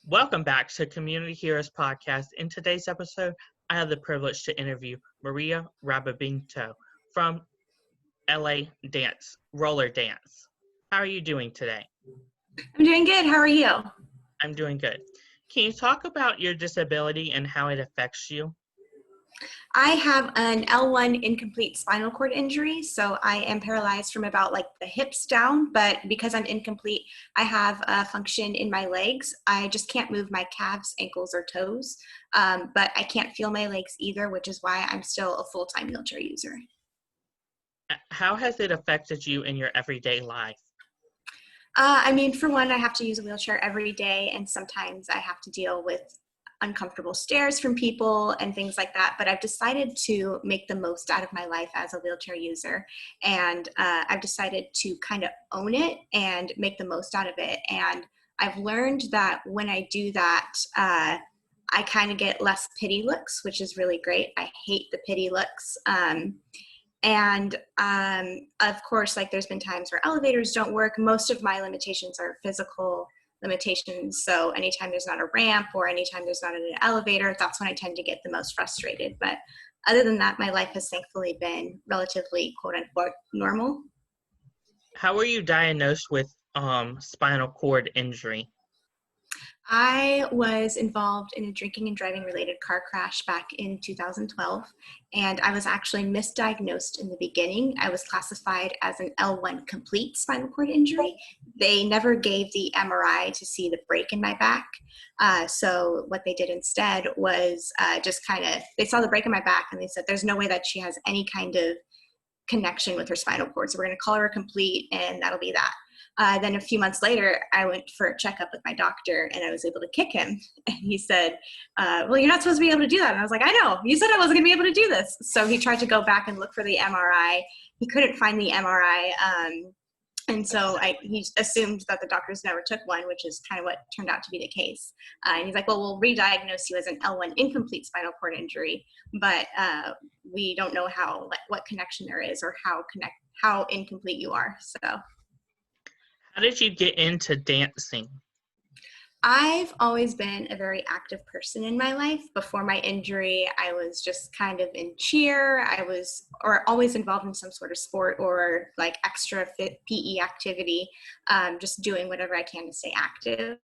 Welcome back to Community Heroes Podcast. In today's episode, I have the privilege to interview Maria Rabanio from LA Dance, Roller Dance. How are you doing today? I'm doing good. How are you? I'm doing good. Can you talk about your disability and how it affects you? I have an L1 incomplete spinal cord injury, so I am paralyzed from about the hips down, but because I'm incomplete, I have a function in my legs. I just can't move my calves, ankles, or toes, but I can't feel my legs either, which is why I'm still a full-time wheelchair user. How has it affected you in your everyday life? For one, I have to use a wheelchair every day, and sometimes I have to deal with uncomfortable stares from people and things like that, but I've decided to make the most out of my life as a wheelchair user, and I've decided to kind of own it and make the most out of it. And I've learned that when I do that, I kind of get less pity looks, which is really great. I hate the pity looks. Of course, there's been times where elevators don't work. Most of my limitations are physical limitations. So anytime there's not a ramp or anytime there's not an elevator, that's when I tend to get the most frustrated. But other than that, my life has thankfully been relatively quote unquote normal. How were you diagnosed with spinal cord injury? I was involved in a drinking and driving related car crash back in 2012, and I was actually misdiagnosed in the beginning. I was classified as an L1 complete spinal cord injury. They never gave the MRI to see the break in my back. So what they did instead was they saw the break in my back and they said, there's no way that she has any kind of connection with her spinal cord. So we're going to call her a complete and that'll be that. Then a few months later, I went for a checkup with my doctor and I was able to kick him. And he said, well, you're not supposed to be able to do that. And I was like, I know, you said I wasn't gonna be able to do this. So he tried to go back and look for the MRI. He couldn't find the MRI. And so he assumed that the doctors never took one, which is kind of what turned out to be the case. And he's like, well, we'll re-diagnose you as an L1 incomplete spinal cord injury, but we don't know what connection there is or how incomplete you are. So. How did you get into dancing? I've always been a very active person in my life. Before my injury, I was just kind of in cheer. I was always involved in some sort of sport or extra fit PE activity, just doing whatever I can to stay active.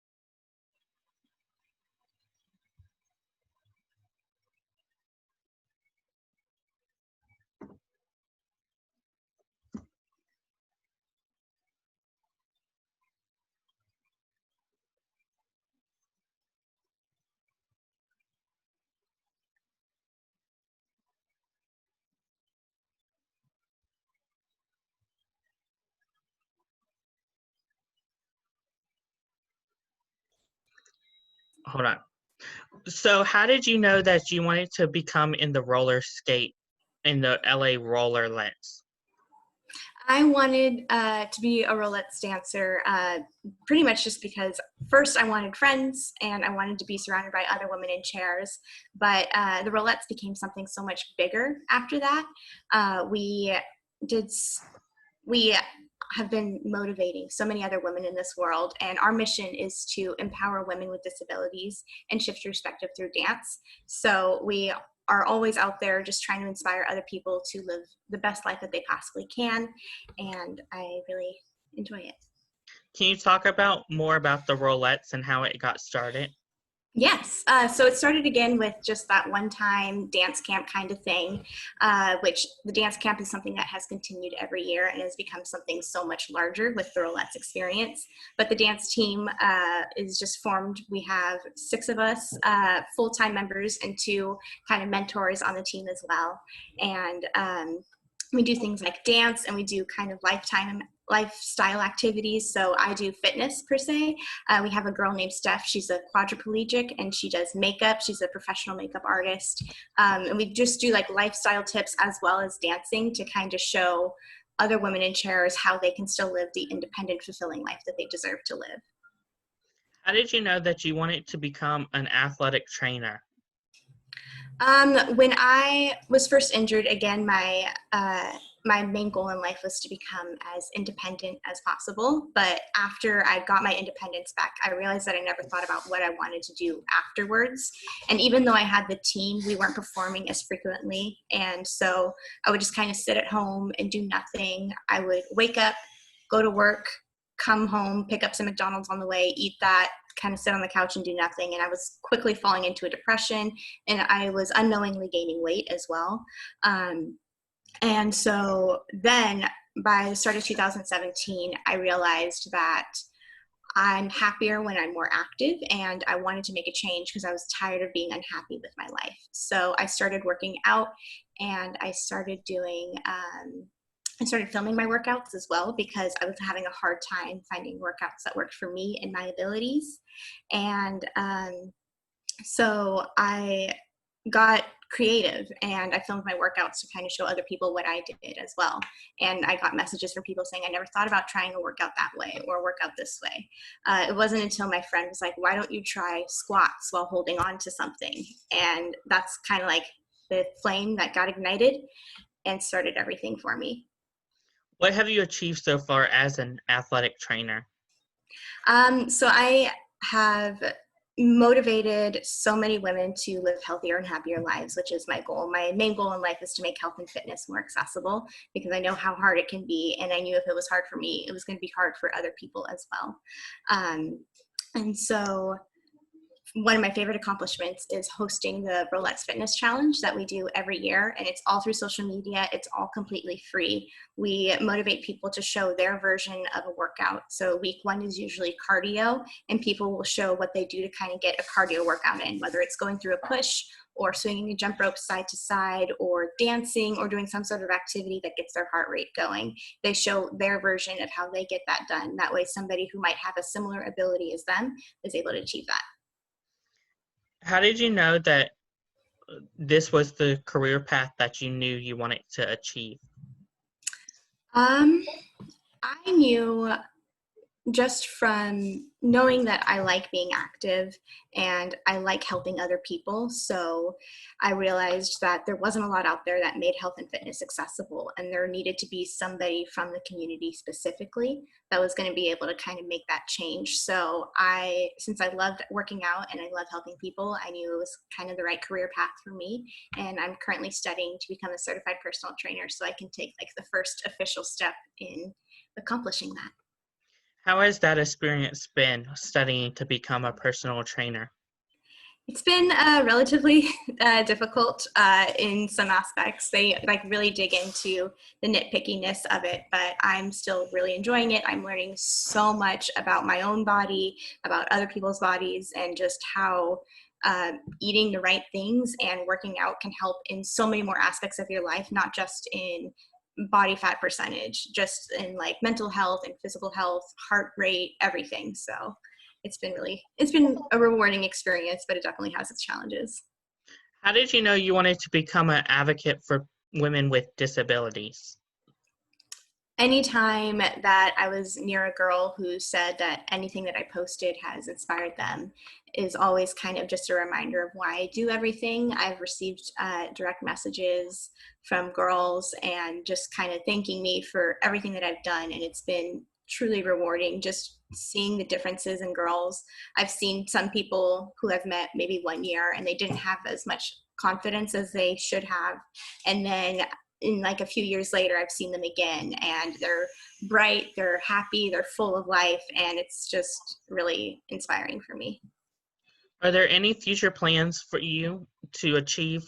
Hold on. So how did you know that you wanted to become in the roller skate in the LA Rollettes? I wanted to be a Rollettes dancer pretty much just because first I wanted friends and I wanted to be surrounded by other women in chairs, but the Rollettes became something so much bigger after that. We have been motivating so many other women in this world, and our mission is to empower women with disabilities and shift perspective through dance. So we are always out there just trying to inspire other people to live the best life that they possibly can, and I really enjoy it. Can you talk more about the Rollettes and how it got started? Yes. So it started again with just that one-time dance camp kind of thing, which the dance camp is something that has continued every year and has become something so much larger with the Rollettes experience. But the dance team is just formed. We have 6 of us full-time members and 2 kind of mentors on the team as well. And we do things like dance, and we do kind of lifestyle activities. So I do fitness per se. We have a girl named Steph. She's a quadriplegic and she does makeup. She's a professional makeup artist. And we just do lifestyle tips as well as dancing to kind of show other women in chairs how they can still live the independent, fulfilling life that they deserve to live. How did you know that you wanted to become an athletic trainer? When I was first injured, again, my my main goal in life was to become as independent as possible. But after I got my independence back, I realized that I never thought about what I wanted to do afterwards. And even though I had the team, we weren't performing as frequently. And so I would just kind of sit at home and do nothing. I would wake up, go to work, come home, pick up some McDonald's on the way, eat that, kind of sit on the couch and do nothing. And I was quickly falling into a depression, and I was unknowingly gaining weight as well. And so then by the start of 2017, I realized that I'm happier when I'm more active, and I wanted to make a change because I was tired of being unhappy with my life. So I started working out, and I started filming my workouts as well, because I was having a hard time finding workouts that worked for me and my abilities. And so I got creative, and I filmed my workouts to kind of show other people what I did as well. And I got messages from people saying, I never thought about trying a workout that way or a workout this way. It wasn't until my friend was like, why don't you try squats while holding on to something? And that's kind of like the flame that got ignited and started everything for me. What have you achieved so far as an athletic trainer? So I have motivated so many women to live healthier and happier lives, which is my goal. My main goal in life is to make health and fitness more accessible, because I know how hard it can be. And I knew if it was hard for me, it was going to be hard for other people as well. And so one of my favorite accomplishments is hosting the Rollettes Fitness Challenge that we do every year, and it's all through social media. It's all completely free. We motivate people to show their version of a workout. So week one is usually cardio, and people will show what they do to kind of get a cardio workout in, whether it's going through a push or swinging a jump rope side to side or dancing or doing some sort of activity that gets their heart rate going. They show their version of how they get that done. That way somebody who might have a similar ability as them is able to achieve that. How did you know that this was the career path that you knew you wanted to achieve? I knew just from knowing that I like being active and I like helping other people. So I realized that there wasn't a lot out there that made health and fitness accessible, and there needed to be somebody from the community specifically that was going to be able to kind of make that change. So since I loved working out and I love helping people, I knew it was kind of the right career path for me. And I'm currently studying to become a certified personal trainer, so I can take like the first official step in accomplishing that. How has that experience been, studying to become a personal trainer? It's been relatively difficult in some aspects. They really dig into the nitpickiness of it, but I'm still really enjoying it. I'm learning so much about my own body, about other people's bodies, and just how eating the right things and working out can help in so many more aspects of your life, not just in body fat percentage, just in like mental health and physical health, heart rate, everything. So it's been a rewarding experience, but it definitely has its challenges. How did you know you wanted to become an advocate for women with disabilities? Anytime that I was near a girl who said that anything that I posted has inspired them is always kind of just a reminder of why I do everything. I've received direct messages from girls and just kind of thanking me for everything that I've done, and it's been truly rewarding just seeing the differences in girls. I've seen some people who I've met maybe 1 year and they didn't have as much confidence as they should have, and then in like a few years later, I've seen them again, and they're bright, they're happy, they're full of life, and it's just really inspiring for me. Are there any future plans for you to achieve?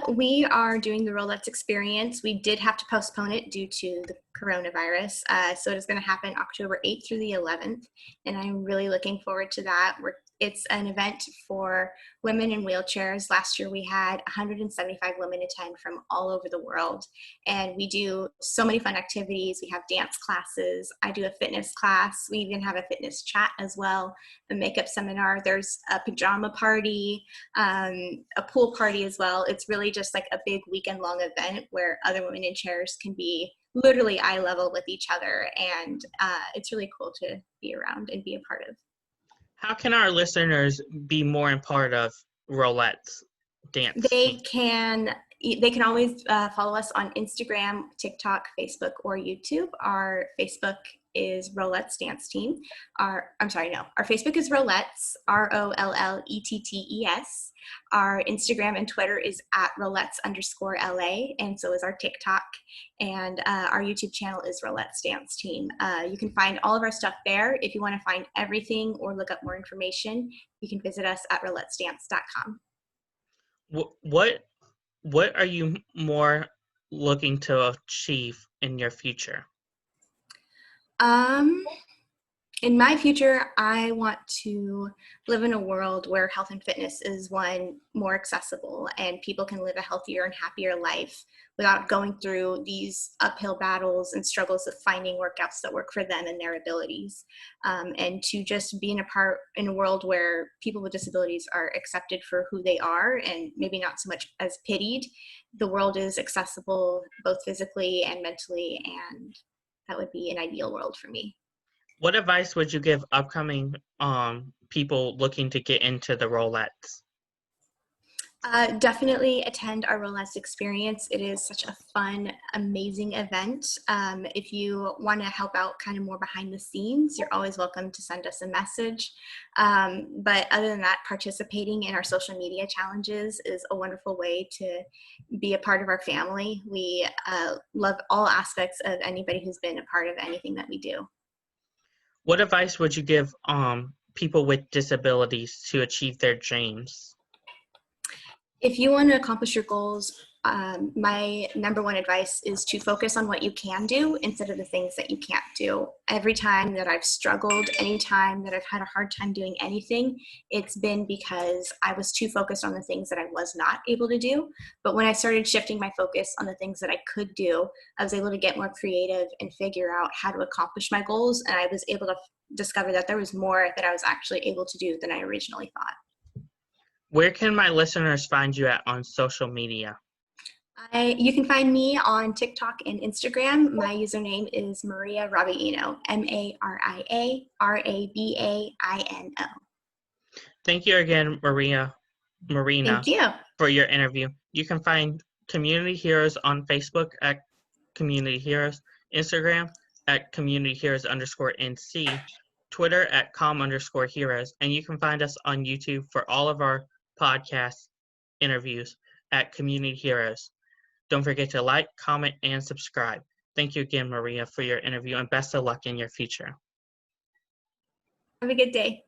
We are doing the Rollettes experience. We did have to postpone it due to the coronavirus. So it is going to happen October 8th through the 11th. And I'm really looking forward to that. It's an event for women in wheelchairs. Last year we had 175 women attend from all over the world. And we do so many fun activities. We have dance classes. I do a fitness class. We even have a fitness chat as well, a makeup seminar. There's a pajama party, a pool party as well. It's really just like a big weekend-long event where other women in chairs can be literally eye level with each other. And it's really cool to be around and be a part of. How can our listeners be more a part of Rollettes dance? They can they can always follow us on Instagram, TikTok, Facebook, or YouTube. Our Facebook is Rollettes Dance Team. Our Facebook is Rollettes, ROLLETTES. Our Instagram and Twitter is at Rollettes_LA, and so is our TikTok. And our YouTube channel is Rollettes Dance Team. You can find all of our stuff there. If you want to find everything or look up more information, you can visit us at rolletsdance.com. What are you more looking to achieve in your future? In my future, I want to live in a world where health and fitness is more accessible, and people can live a healthier and happier life without going through these uphill battles and struggles of finding workouts that work for them and their abilities. And to just be in a world where people with disabilities are accepted for who they are and maybe not so much as pitied. The world is accessible both physically and mentally, and that would be an ideal world for me. What advice would you give upcoming people looking to get into the Rollettes? Definitely attend our Rollettes experience. It is such a fun, amazing event. If you want to help out kind of more behind the scenes, you're always welcome to send us a message. But other than that, participating in our social media challenges is a wonderful way to be a part of our family. We love all aspects of anybody who's been a part of anything that we do. What advice would you give people with disabilities to achieve their dreams? If you want to accomplish your goals, my number one advice is to focus on what you can do instead of the things that you can't do. Every time that I've struggled, any time that I've had a hard time doing anything, it's been because I was too focused on the things that I was not able to do. But when I started shifting my focus on the things that I could do, I was able to get more creative and figure out how to accomplish my goals. And I was able to discover that there was more that I was actually able to do than I originally thought. Where can my listeners find you at on social media? You can find me on TikTok and Instagram. My username is Maria Rabanio, MariaRabaino. Thank you again, Marina, Thank you. for your interview. You can find Community Heroes on Facebook at Community Heroes, Instagram at Community Heroes_NC, Twitter at com_heroes, and you can find us on YouTube for all of our podcast interviews at Community Heroes. Don't forget to like, comment, and subscribe. Thank you again, Maria, for your interview, and best of luck in your future. Have a good day.